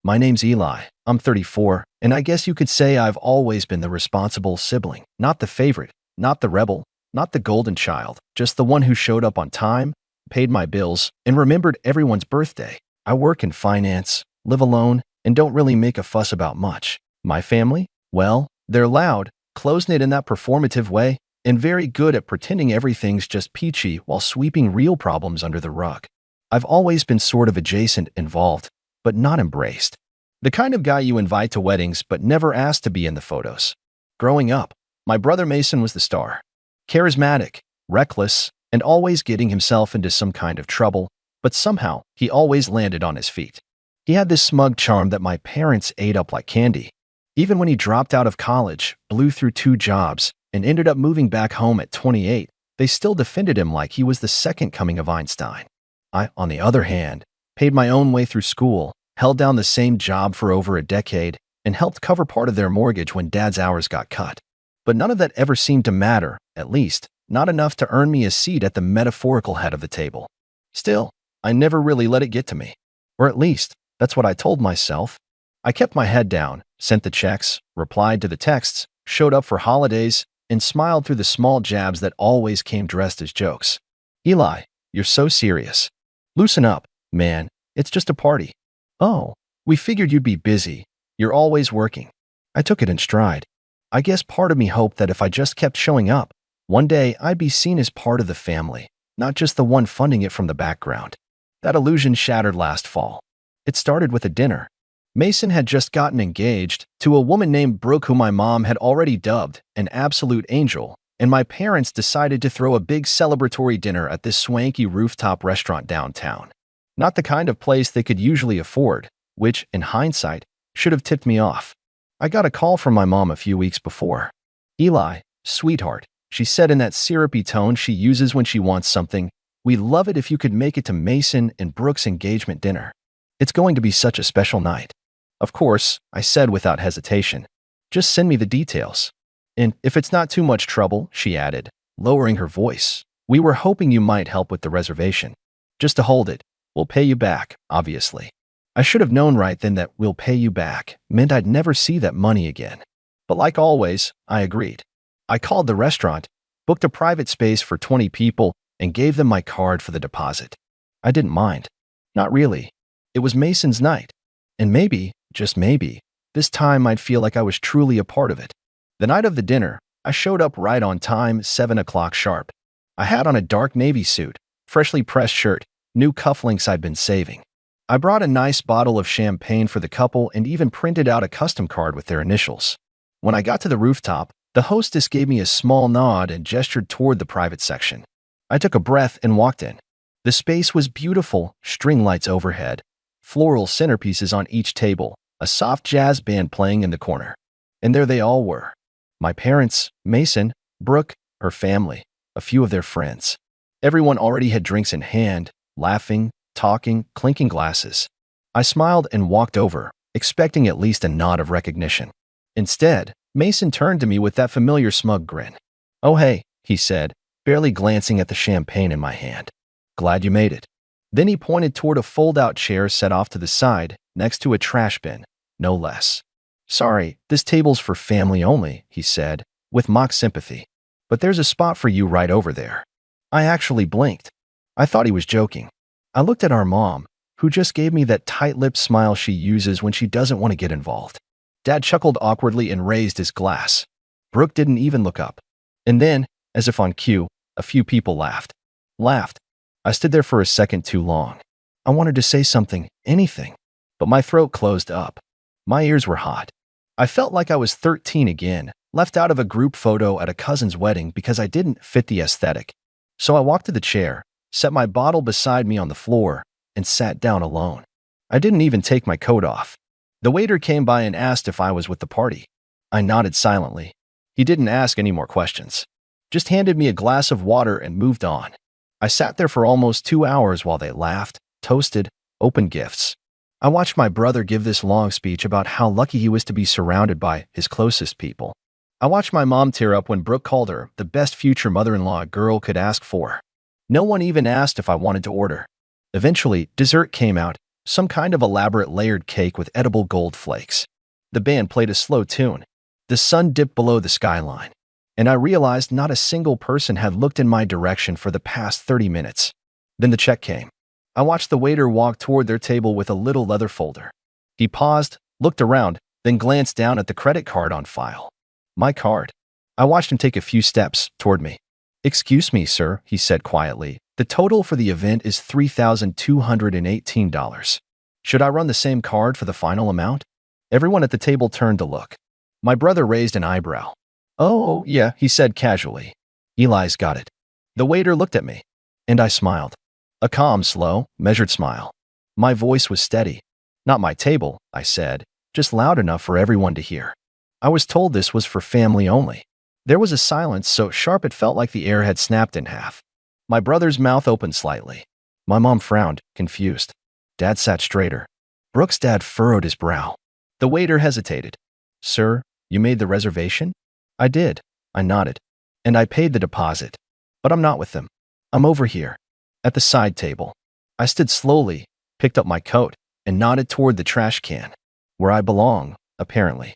My name's Eli. I'm 34, and I guess you could say I've always been the responsible sibling. Not the favorite, not the rebel, not the golden child, just the one who showed up on time, paid my bills, and remembered everyone's birthday. I work in finance, live alone, and don't really make a fuss about much. My family? Well, they're loud, close-knit in that performative way, and very good at pretending everything's just peachy while sweeping real problems under the rug. I've always been sort of adjacent, involved, but not embraced. The kind of guy you invite to weddings but never asked to be in the photos. Growing up, my brother Mason was the star. Charismatic, reckless, and always getting himself into some kind of trouble, but somehow he always landed on his feet. He had this smug charm that my parents ate up like candy. Even when he dropped out of college, blew through 2 jobs, and ended up moving back home at 28, they still defended him like he was the second coming of Einstein. I, on the other hand, paid my own way through school, held down the same job for over a decade, and helped cover part of their mortgage when Dad's hours got cut. But none of that ever seemed to matter, at least, not enough to earn me a seat at the metaphorical head of the table. Still, I never really let it get to me. Or at least, that's what I told myself. I kept my head down, sent the checks, replied to the texts, showed up for holidays, and smiled through the small jabs that always came dressed as jokes. Eli, you're so serious. Loosen up, man. It's just a party. Oh, we figured you'd be busy. You're always working. I took it in stride. I guess part of me hoped that if I just kept showing up, one day I'd be seen as part of the family, not just the one funding it from the background. That illusion shattered last fall. It started with a dinner. Mason had just gotten engaged to a woman named Brooke who my mom had already dubbed an absolute angel, and my parents decided to throw a big celebratory dinner at this swanky rooftop restaurant downtown. Not the kind of place they could usually afford, which, in hindsight, should have tipped me off. I got a call from my mom a few weeks before. Eli, sweetheart, she said in that syrupy tone she uses when she wants something, we'd love it if you could make it to Mason and Brooke's engagement dinner. It's going to be such a special night. Of course, I said without hesitation. Just send me the details. And if it's not too much trouble, she added, lowering her voice, we were hoping you might help with the reservation. Just to hold it, we'll pay you back, obviously. I should have known right then that we'll pay you back meant I'd never see that money again. But like always, I agreed. I called the restaurant, booked a private space for 20 people, and gave them my card for the deposit. I didn't mind. Not really. It was Mason's night. And maybe, just maybe, this time I'd feel like I was truly a part of it. The night of the dinner, I showed up right on time, 7 o'clock sharp. I had on a dark navy suit, freshly pressed shirt, new cufflinks I'd been saving. I brought a nice bottle of champagne for the couple and even printed out a custom card with their initials. When I got to the rooftop, the hostess gave me a small nod and gestured toward the private section. I took a breath and walked in. The space was beautiful, string lights overhead, floral centerpieces on each table, a soft jazz band playing in the corner. And there they all were. My parents, Mason, Brooke, her family, a few of their friends. Everyone already had drinks in hand, laughing, talking, clinking glasses. I smiled and walked over, expecting at least a nod of recognition. Instead, Mason turned to me with that familiar smug grin. Oh hey, he said, barely glancing at the champagne in my hand. Glad you made it. Then he pointed toward a fold-out chair set off to the side, next to a trash bin, no less. Sorry, this table's for family only, he said, with mock sympathy. But there's a spot for you right over there. I actually blinked. I thought he was joking. I looked at our mom, who just gave me that tight-lipped smile she uses when she doesn't want to get involved. Dad chuckled awkwardly and raised his glass. Brooke didn't even look up. And then, as if on cue, a few people laughed. I stood there for a second too long. I wanted to say something, anything, but my throat closed up. My ears were hot. I felt like I was 13 again, left out of a group photo at a cousin's wedding because I didn't fit the aesthetic. So I walked to the chair, set my bottle beside me on the floor, and sat down alone. I didn't even take my coat off. The waiter came by and asked if I was with the party. I nodded silently. He didn't ask any more questions. Just handed me a glass of water and moved on. I sat there for almost 2 hours while they laughed, toasted, opened gifts. I watched my brother give this long speech about how lucky he was to be surrounded by his closest people. I watched my mom tear up when Brooke called her the best future mother-in-law a girl could ask for. No one even asked if I wanted to order. Eventually, dessert came out, some kind of elaborate layered cake with edible gold flakes. The band played a slow tune. The sun dipped below the skyline, and I realized not a single person had looked in my direction for the past 30 minutes. Then the check came. I watched the waiter walk toward their table with a little leather folder. He paused, looked around, then glanced down at the credit card on file. My card. I watched him take a few steps toward me. "Excuse me, sir," he said quietly. "The total for the event is $3,218. Should I run the same card for the final amount?" Everyone at the table turned to look. My brother raised an eyebrow. "Oh, yeah," he said casually. "Eli's got it." The waiter looked at me, and I smiled. A calm, slow, measured smile. My voice was steady. "Not my table," I said, just loud enough for everyone to hear. I was told this was for family only. There was a silence so sharp it felt like the air had snapped in half. My brother's mouth opened slightly. My mom frowned, confused. Dad sat straighter. Brooke's dad furrowed his brow. The waiter hesitated. "Sir, you made the reservation?" "I did," I nodded. "And I paid the deposit. But I'm not with them. I'm over here, at the side table." I stood slowly, picked up my coat, and nodded toward the trash can, where I belong, apparently.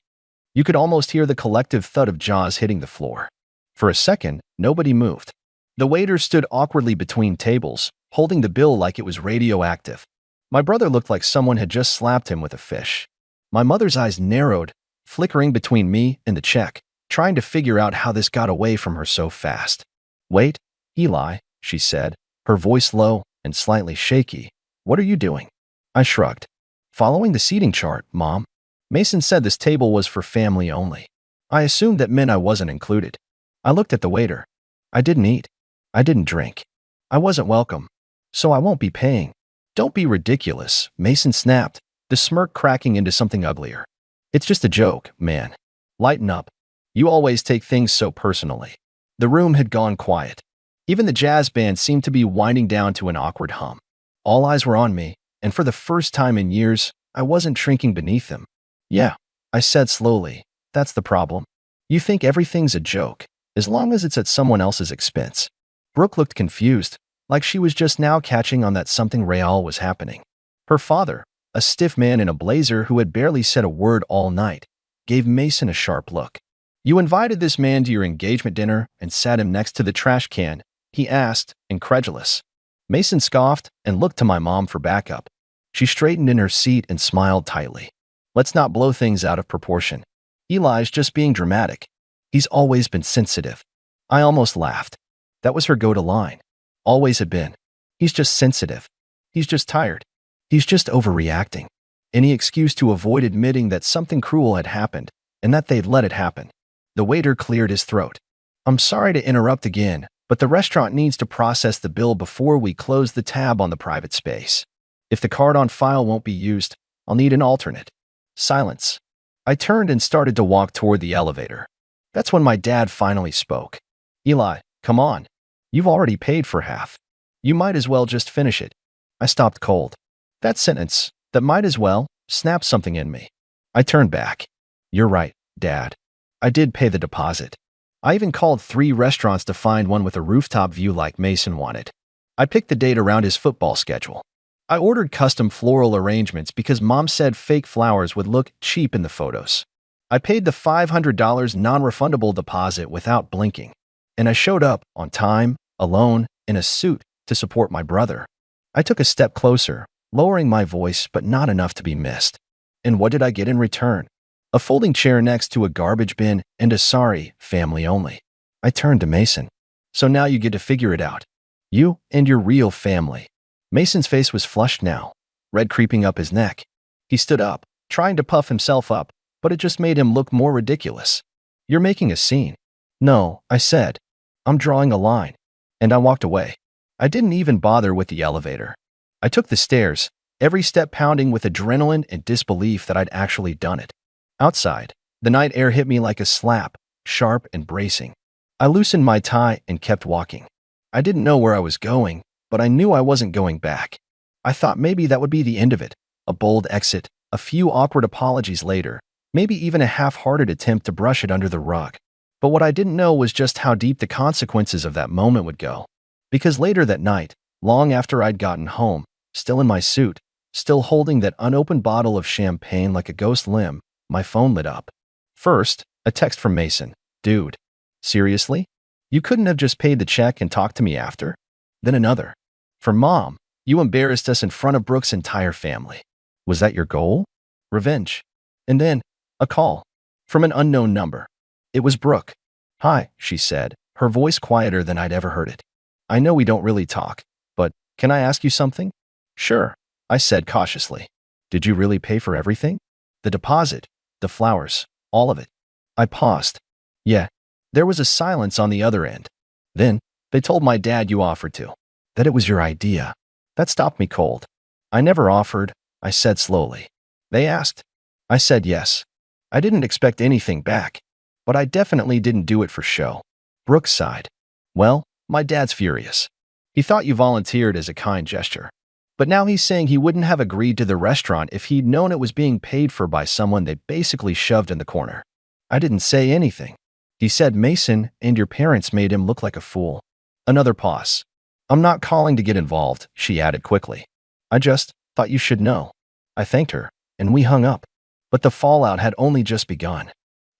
You could almost hear the collective thud of jaws hitting the floor. For a second, nobody moved. The waiter stood awkwardly between tables, holding the bill like it was radioactive. My brother looked like someone had just slapped him with a fish. My mother's eyes narrowed, flickering between me and the check, trying to figure out how this got away from her so fast. "Wait, Eli," she said, her voice low and slightly shaky. "What are you doing?" I shrugged. "Following the seating chart, Mom. Mason said this table was for family only." I assumed that meant I wasn't included. I looked at the waiter. "I didn't eat. I didn't drink. I wasn't welcome. So I won't be paying." "Don't be ridiculous," Mason snapped, the smirk cracking into something uglier. "It's just a joke, man. Lighten up. You always take things so personally." The room had gone quiet. Even the jazz band seemed to be winding down to an awkward hum. All eyes were on me, and for the first time in years, I wasn't shrinking beneath them. "Yeah," I said slowly, "that's the problem. You think everything's a joke, as long as it's at someone else's expense." Brooke looked confused, like she was just now catching on that something real was happening. Her father, a stiff man in a blazer who had barely said a word all night, gave Mason a sharp look. "You invited this man to your engagement dinner and sat him next to the trash can?" he asked, incredulous. Mason scoffed and looked to my mom for backup. She straightened in her seat and smiled tightly. "Let's not blow things out of proportion. Eli's just being dramatic. He's always been sensitive." I almost laughed. That was her go-to line. Always had been. He's just sensitive. He's just tired. He's just overreacting. Any excuse to avoid admitting that something cruel had happened and that they'd let it happen. The waiter cleared his throat. "I'm sorry to interrupt again, but the restaurant needs to process the bill before we close the tab on the private space. If the card on file won't be used, I'll need an alternate." Silence. I turned and started to walk toward the elevator. That's when my dad finally spoke. "Eli, come on. You've already paid for half. You might as well just finish it." I stopped cold. That sentence, "that might as well," snapped something in me. I turned back. "You're right, Dad. I did pay the deposit. I even called 3 restaurants to find one with a rooftop view like Mason wanted. I picked the date around his football schedule. I ordered custom floral arrangements because Mom said fake flowers would look cheap in the photos. I paid the $500 non-refundable deposit without blinking, and I showed up on time, alone, in a suit to support my brother. I took a step closer, lowering my voice but not enough to be missed. And what did I get in return? A folding chair next to a garbage bin and a "sorry, family only." I turned to Mason. "So now you get to figure it out. You and your real family." Mason's face was flushed now, red creeping up his neck. He stood up, trying to puff himself up, but it just made him look more ridiculous. "You're making a scene." "No," I said. "I'm drawing a line." And I walked away. I didn't even bother with the elevator. I took the stairs, every step pounding with adrenaline and disbelief that I'd actually done it. Outside, the night air hit me like a slap, sharp and bracing. I loosened my tie and kept walking. I didn't know where I was going, but I knew I wasn't going back. I thought maybe that would be the end of it, a bold exit, a few awkward apologies later, maybe even a half-hearted attempt to brush it under the rug. But what I didn't know was just how deep the consequences of that moment would go. Because later that night, long after I'd gotten home, still in my suit, Still holding that unopened bottle of champagne like a ghost limb, my phone lit up. First, a text from Mason. Dude, seriously? You couldn't have just paid the check and talked to me after? Then another. For Mom, you embarrassed us in front of Brooke's entire family. Was that your goal? Revenge. And then, a call. From an unknown number. It was Brooke. Hi, she said, her voice quieter than I'd ever heard it. I know we don't really talk, but can I ask you something? Sure, I said cautiously. Did you really pay for everything? The deposit, the flowers, all of it. I paused. Yeah. There was a silence on the other end. Then, they told my dad you offered to. That it was your idea. That stopped me cold. I never offered, I said slowly. They asked. I said yes. I didn't expect anything back, but I definitely didn't do it for show. Brooke sighed. Well, my dad's furious. He thought you volunteered as a kind gesture. But now he's saying he wouldn't have agreed to the restaurant if he'd known it was being paid for by someone they basically shoved in the corner. I didn't say anything. He said Mason and your parents made him look like a fool. Another pause. I'm not calling to get involved, she added quickly. I just thought you should know. I thanked her, and we hung up. But the fallout had only just begun.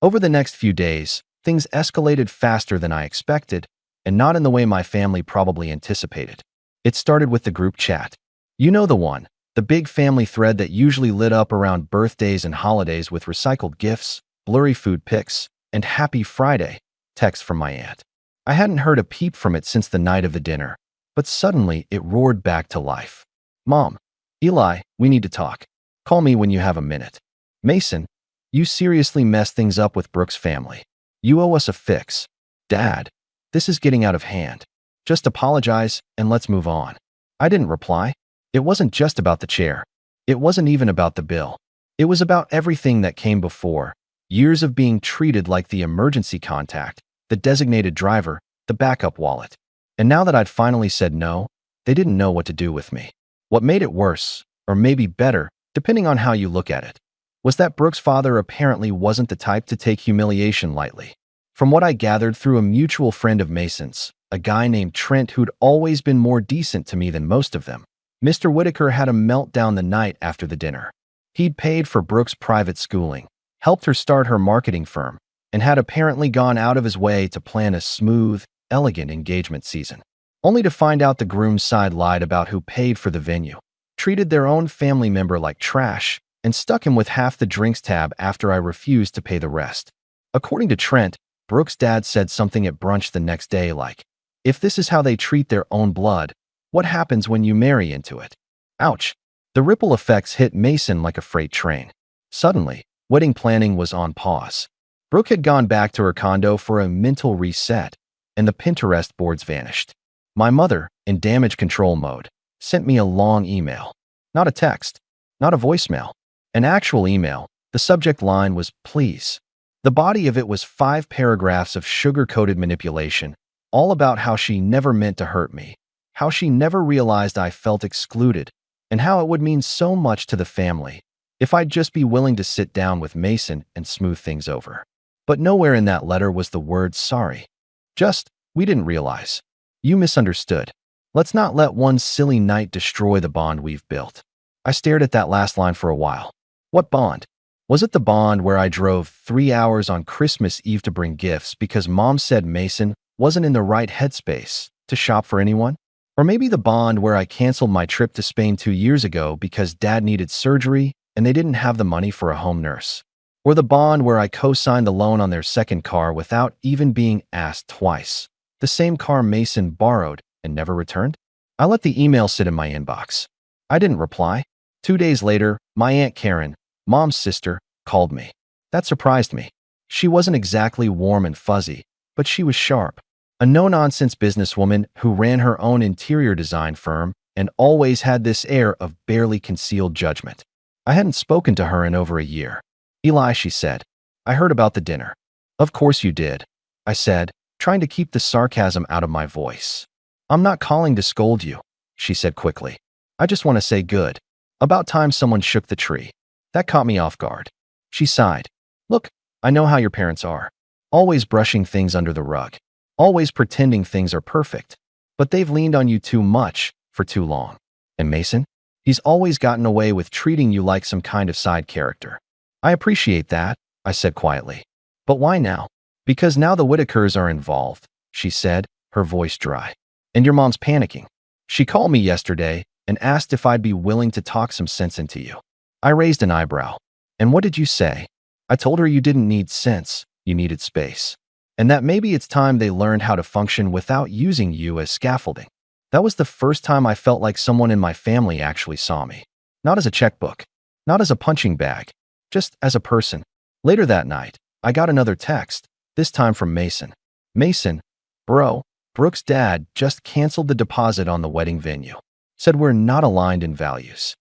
Over the next few days, things escalated faster than I expected, and not in the way my family probably anticipated. It started with the group chat. You know the one, the big family thread that usually lit up around birthdays and holidays with recycled gifts, blurry food pics, and Happy Friday texts from my aunt. I hadn't heard a peep from it since the night of the dinner, but suddenly it roared back to life. Mom, Eli, we need to talk. Call me when you have a minute. Mason, you seriously messed things up with Brooke's family. You owe us a fix. Dad, this is getting out of hand. Just apologize and let's move on. I didn't reply. It wasn't just about the chair. It wasn't even about the bill. It was about everything that came before. Years of being treated like the emergency contact, the designated driver, the backup wallet. And now that I'd finally said no, they didn't know what to do with me. What made it worse, or maybe better, depending on how you look at it, was that Brooke's father apparently wasn't the type to take humiliation lightly. From what I gathered through a mutual friend of Mason's, a guy named Trent who'd always been more decent to me than most of them, Mr. Whitaker had a meltdown the night after the dinner. He'd paid for Brooke's private schooling, helped her start her marketing firm, and had apparently gone out of his way to plan a smooth, elegant engagement season, only to find out the groom's side lied about who paid for the venue, treated their own family member like trash, and stuck him with half the drinks tab after I refused to pay the rest. According to Trent, Brooke's dad said something at brunch the next day like, if this is how they treat their own blood, what happens when you marry into it? Ouch. The ripple effects hit Mason like a freight train. Suddenly, wedding planning was on pause. Brooke had gone back to her condo for a mental reset, and the Pinterest boards vanished. My mother, in damage control mode, sent me a long email. Not a text, not a voicemail, an actual email. The subject line was, please. The body of it was 5 paragraphs of sugar-coated manipulation, all about how she never meant to hurt me, how she never realized I felt excluded, and how it would mean so much to the family if I'd just be willing to sit down with Mason and smooth things over. But nowhere in that letter was the word sorry. Just, we didn't realize. You misunderstood. Let's not let one silly night destroy the bond we've built. I stared at that last line for a while. What bond? Was it the bond where I drove 3 hours on Christmas Eve to bring gifts because Mom said Mason wasn't in the right headspace to shop for anyone? Or maybe the bond where I canceled my trip to Spain 2 years ago because Dad needed surgery and they didn't have the money for a home nurse? Or the bond where I co-signed the loan on their second car without even being asked twice? The same car Mason borrowed and never returned? I let the email sit in my inbox. I didn't reply. 2 days later, my Aunt Karen, Mom's sister, called me. That surprised me. She wasn't exactly warm and fuzzy, but she was sharp. A no-nonsense businesswoman who ran her own interior design firm and always had this air of barely concealed judgment. I hadn't spoken to her in over a year. Eli, she said, I heard about the dinner. Of course you did, I said, trying to keep the sarcasm out of my voice. I'm not calling to scold you, she said quickly. I just want to say good. About time someone shook the tree. That caught me off guard. She sighed. Look, I know how your parents are. Always brushing things under the rug. Always pretending things are perfect. But they've leaned on you too much for too long. And Mason? He's always gotten away with treating you like some kind of side character. I appreciate that, I said quietly. But why now? Because now the Whitakers are involved, she said, her voice dry. And your mom's panicking. She called me yesterday and asked if I'd be willing to talk some sense into you. I raised an eyebrow. And what did you say? I told her you didn't need sense, you needed space. And that maybe it's time they learned how to function without using you as scaffolding. That was the first time I felt like someone in my family actually saw me. Not as a checkbook, not as a punching bag, just as a person. Later that night, I got another text, this time from Mason. Mason, bro, Brooke's dad just canceled the deposit on the wedding venue. Said we're not aligned in values.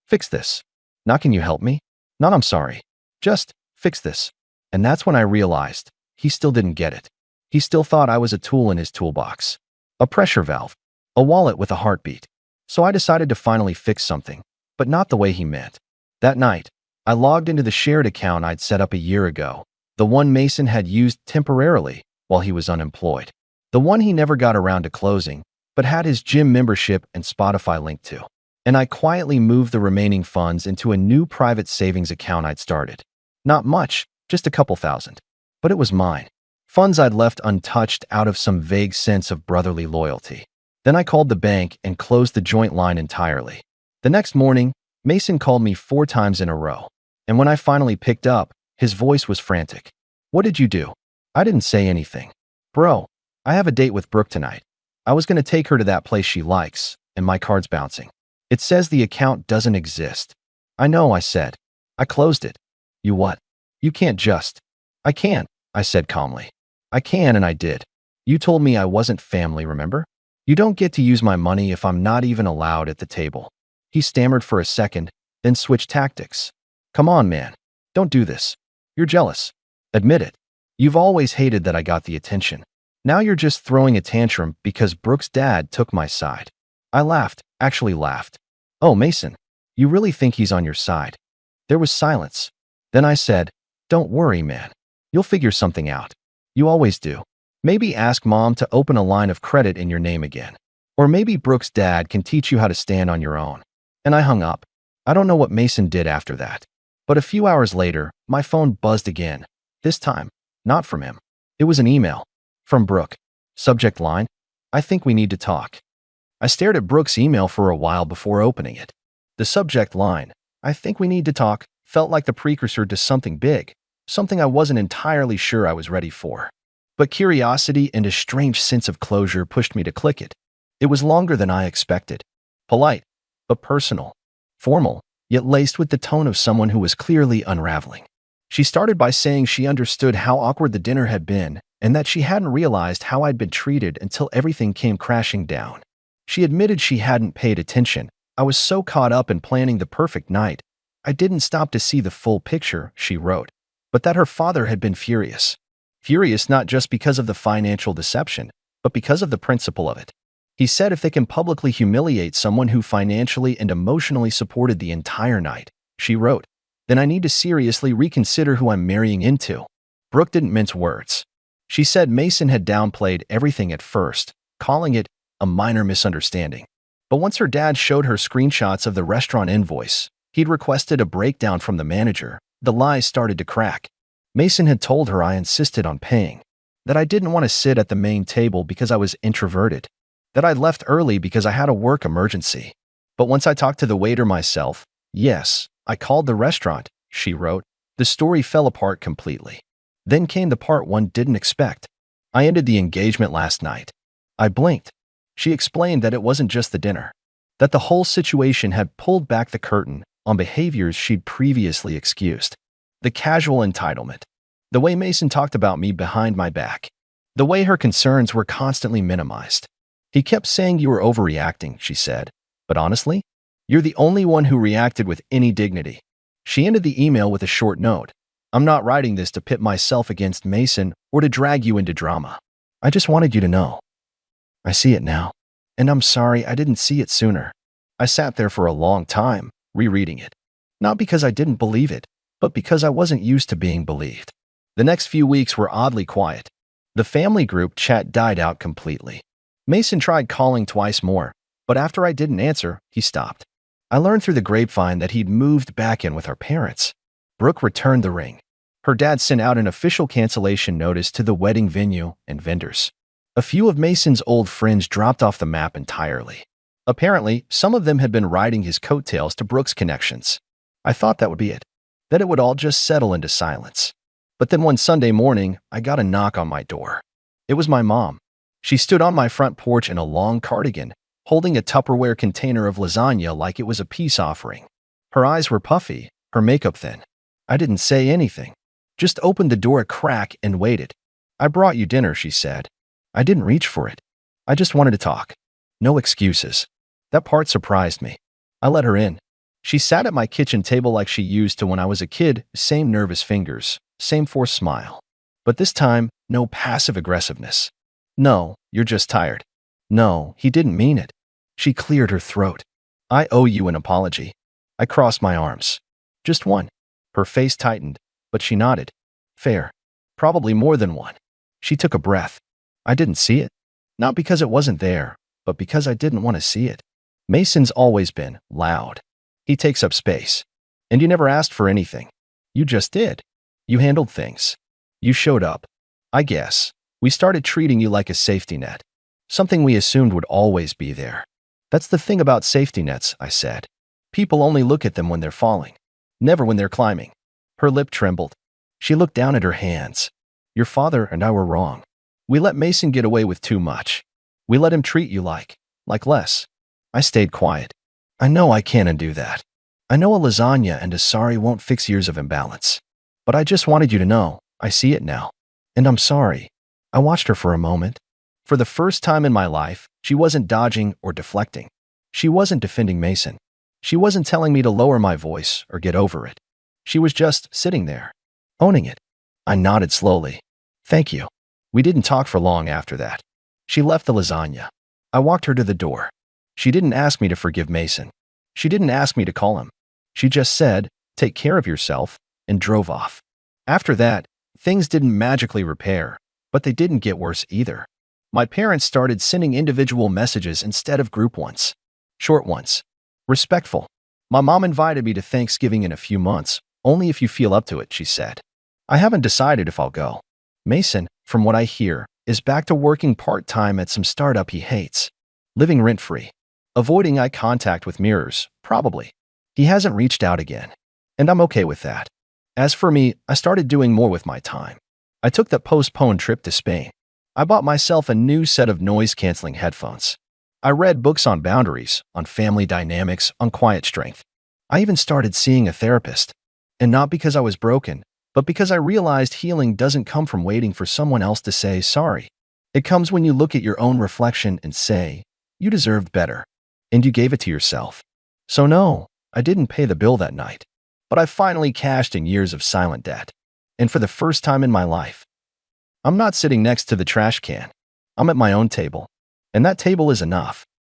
Fix this. Not can you help me? Not I'm sorry. Just fix this. And that's when I realized he still didn't get it. He still thought I was a tool in his toolbox. A pressure valve. A wallet with a heartbeat. So I decided to finally fix something, but not the way he meant. That night, I logged into the shared account I'd set up a year ago, the one Mason had used temporarily while he was unemployed, the one he never got around to closing, but had his gym membership and Spotify linked to. And I quietly moved the remaining funds into a new private savings account I'd started. Not much, just a couple thousand. But it was mine. Funds I'd left untouched out of some vague sense of brotherly loyalty. Then I called the bank and closed the joint line entirely. The next morning, Mason called me 4 times in a row. And when I finally picked up, his voice was frantic. What did you do? I didn't say anything. Bro, I have a date with Brooke tonight. I was going to take her to that place she likes, and my card's bouncing. It says the account doesn't exist. I know, I said. I closed it. You what? You can't just. I can, I said calmly. I can, and I did. You told me I wasn't family, remember? You don't get to use my money if I'm not even allowed at the table. He stammered for a second, then switched tactics. Come on, man. Don't do this. You're jealous. Admit it. You've always hated that I got the attention. Now you're just throwing a tantrum because Brooke's dad took my side. I laughed, actually laughed. Oh, Mason, you really think he's on your side? There was silence. Then I said, don't worry, man. You'll figure something out. You always do. Maybe ask Mom to open a line of credit in your name again. Or maybe Brooke's dad can teach you how to stand on your own. And I hung up. I don't know what Mason did after that. But a few hours later, my phone buzzed again. This time, not from him. It was an email. From Brooke. Subject line, I think we need to talk. I stared at Brooke's email for a while before opening it. The subject line, I think we need to talk, felt like the precursor to something big, something I wasn't entirely sure I was ready for. But curiosity and a strange sense of closure pushed me to click it. It was longer than I expected. Polite, but personal. Formal, yet laced with the tone of someone who was clearly unraveling. She started by saying she understood how awkward the dinner had been and that she hadn't realized how I'd been treated until everything came crashing down. She admitted she hadn't paid attention. I was so caught up in planning the perfect night, I didn't stop to see the full picture, she wrote, but that her father had been furious. Furious not just because of the financial deception, but because of the principle of it. He said if they can publicly humiliate someone who financially and emotionally supported the entire night, she wrote, then I need to seriously reconsider who I'm marrying into. Brooke didn't mince words. She said Mason had downplayed everything at first, calling it a minor misunderstanding. But once her dad showed her screenshots of the restaurant invoice, he'd requested a breakdown from the manager, the lies started to crack. Mason had told her I insisted on paying, that I didn't want to sit at the main table because I was introverted, that I'd left early because I had a work emergency. But once I talked to the waiter myself, yes, I called the restaurant, she wrote, the story fell apart completely. Then came the part one didn't expect. I ended the engagement last night. I blinked. She explained that it wasn't just the dinner, that the whole situation had pulled back the curtain on behaviors she'd previously excused. The casual entitlement, the way Mason talked about me behind my back, the way her concerns were constantly minimized. He kept saying you were overreacting, she said, but honestly, you're the only one who reacted with any dignity. She ended the email with a short note. I'm not writing this to pit myself against Mason or to drag you into drama. I just wanted you to know. I see it now, and I'm sorry I didn't see it sooner. I sat there for a long time, rereading it. Not because I didn't believe it, but because I wasn't used to being believed. The next few weeks were oddly quiet. The family group chat died out completely. Mason tried calling twice more, but after I didn't answer, he stopped. I learned through the grapevine that he'd moved back in with our parents. Brooke returned the ring. Her dad sent out an official cancellation notice to the wedding venue and vendors. A few of Mason's old friends dropped off the map entirely. Apparently, some of them had been riding his coattails to Brooke's connections. I thought that would be it, that it would all just settle into silence. But then one Sunday morning, I got a knock on my door. It was my mom. She stood on my front porch in a long cardigan, holding a Tupperware container of lasagna like it was a peace offering. Her eyes were puffy, her makeup thin. I didn't say anything, just opened the door a crack and waited. "I brought you dinner," she said. I didn't reach for it. I just wanted to talk. No excuses. That part surprised me. I let her in. She sat at my kitchen table like she used to when I was a kid, same nervous fingers, same forced smile. But this time, no passive aggressiveness. "No, you're just tired." "No, he didn't mean it." She cleared her throat. "I owe you an apology." I crossed my arms. "Just one." Her face tightened, but she nodded. "Fair. Probably more than one." She took a breath. I didn't see it. Not because it wasn't there, but because I didn't want to see it. Mason's always been loud. He takes up space. And you never asked for anything. You just did. You handled things. You showed up. I guess. We started treating you like a safety net. Something we assumed would always be there. "That's the thing about safety nets," I said. "People only look at them when they're falling. Never when they're climbing." Her lip trembled. She looked down at her hands. "Your father and I were wrong. We let Mason get away with too much. We let him treat you like less." I stayed quiet. "I know I can't undo that. I know a lasagna and a sorry won't fix years of imbalance. But I just wanted you to know, I see it now. And I'm sorry." I watched her for a moment. For the first time in my life, she wasn't dodging or deflecting. She wasn't defending Mason. She wasn't telling me to lower my voice or get over it. She was just sitting there, owning it. I nodded slowly. "Thank you." We didn't talk for long after that. She left the lasagna. I walked her to the door. She didn't ask me to forgive Mason. She didn't ask me to call him. She just said, "Take care of yourself," and drove off. After that, things didn't magically repair, but they didn't get worse either. My parents started sending individual messages instead of group ones. Short ones. Respectful. My mom invited me to Thanksgiving in a few months, only if you feel up to it, she said. I haven't decided if I'll go. Mason, from what I hear, is back to working part-time at some startup he hates. Living rent-free. Avoiding eye contact with mirrors, probably. He hasn't reached out again. And I'm okay with that. As for me, I started doing more with my time. I took that postponed trip to Spain. I bought myself a new set of noise-canceling headphones. I read books on boundaries, on family dynamics, on quiet strength. I even started seeing a therapist. And not because I was broken, but because I realized healing doesn't come from waiting for someone else to say sorry. It comes when you look at your own reflection and say, you deserved better. And you gave it to yourself. So no, I didn't pay the bill that night. But I finally cashed in years of silent debt. And for the first time in my life, I'm not sitting next to the trash can. I'm at my own table. And that table is enough.